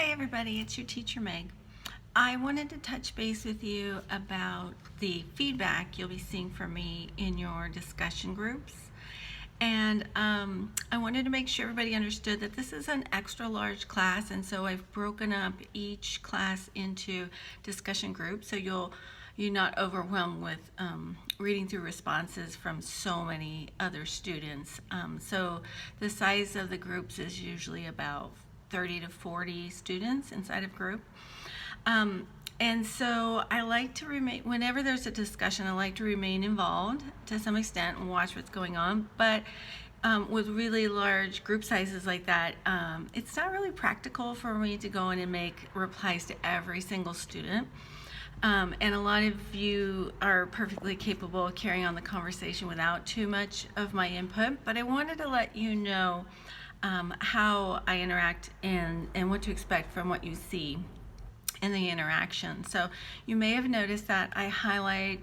Hi everybody, it's your teacher Meg. I wanted to touch base with you about the feedback you'll be seeing from me in your discussion groups. And I wanted to make sure everybody understood that this is an extra large class, and so I've broken up each class into discussion groups so you're not overwhelmed with reading through responses from so many other students. So the size of the groups is usually about 30 to 40 students inside of group. And so I like to remain, whenever there's a discussion, I like to remain involved to some extent and watch what's going on. But with really large group sizes like that, it's not really practical for me to go in and make replies to every single student. And a lot of you are perfectly capable of carrying on the conversation without too much of my input, but I wanted to let you know how I interact and what to expect from what you see in the interaction. So you may have noticed that I highlight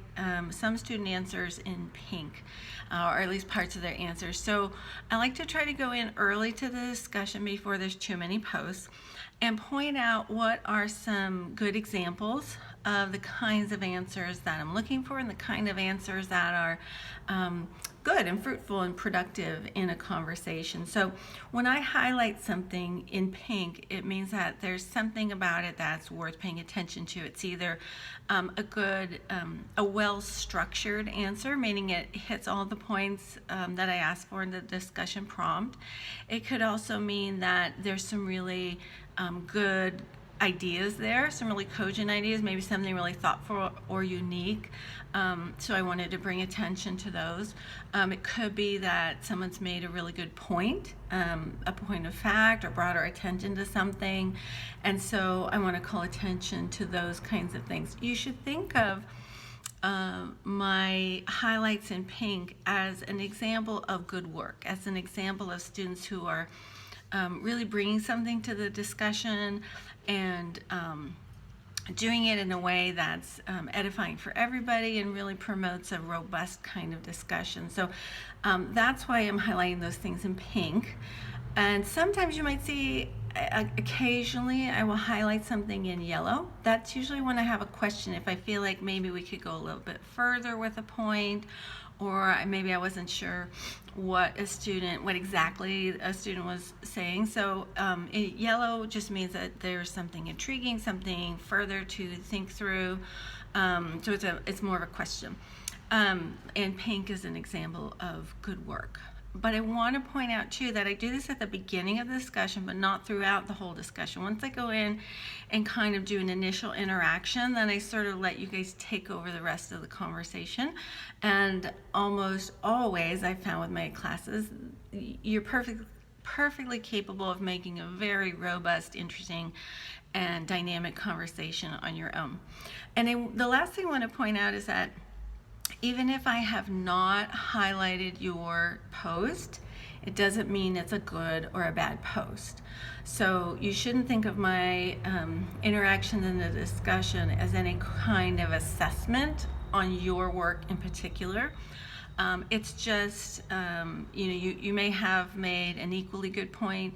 some student answers in pink, or at least parts of their answers. So I like to try to go in early to the discussion before there's too many posts and point out what are some good examples of the kinds of answers that I'm looking for and the kind of answers that are good and fruitful and productive in a conversation. So when I highlight something in pink, it means that there's something about it that's worth paying attention to. It's either a well-structured answer, meaning it hits all the points that I asked for in the discussion prompt. It could also mean that there's some really good ideas there, some really cogent ideas, maybe something really thoughtful or unique. So I wanted to bring attention to those. It could be that someone's made a really good point, a point of fact, or brought our attention to something. And so I want to call attention to those kinds of things. You should think of my highlights in pink as an example of good work, as an example of students who are really bringing something to the discussion and doing it in a way that's edifying for everybody and really promotes a robust kind of discussion. So that's why I'm highlighting those things in pink. And sometimes you might see, occasionally I will highlight something in yellow. That's usually when I have a question, if I feel like maybe we could go a little bit further with a point, or maybe I wasn't sure what exactly a student was saying. So yellow just means that there's something intriguing, something further to think through. So it's more of a question. And pink is an example of good work. But I want to point out too that I do this at the beginning of the discussion, but not throughout the whole discussion. Once I go in and kind of do an initial interaction, then I sort of let you guys take over the rest of the conversation. And almost always, I've found with my classes, you're perfectly capable of making a very robust, interesting, and dynamic conversation on your own. And the last thing I want to point out is that even if I have not highlighted your post, it doesn't mean it's a good or a bad post. So you shouldn't think of my interaction in the discussion as any kind of assessment on your work in particular. It's just, you may have made an equally good point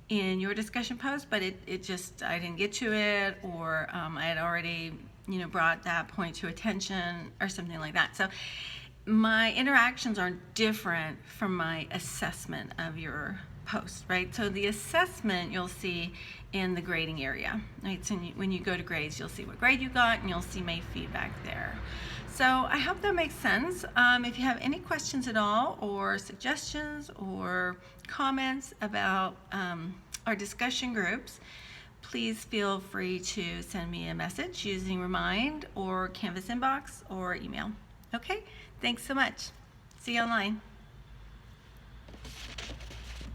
in your discussion post, but I didn't get to it, or I had already brought that point to attention or something like that. So my interactions are different from my assessment of your post, right? So the assessment you'll see in the grading area, right? So when you go to grades, you'll see what grade you got and you'll see my feedback there. So I hope that makes sense. If you have any questions at all, or suggestions or comments about our discussion groups, please feel free to send me a message using Remind or Canvas inbox or email. Okay, thanks so much. See you online.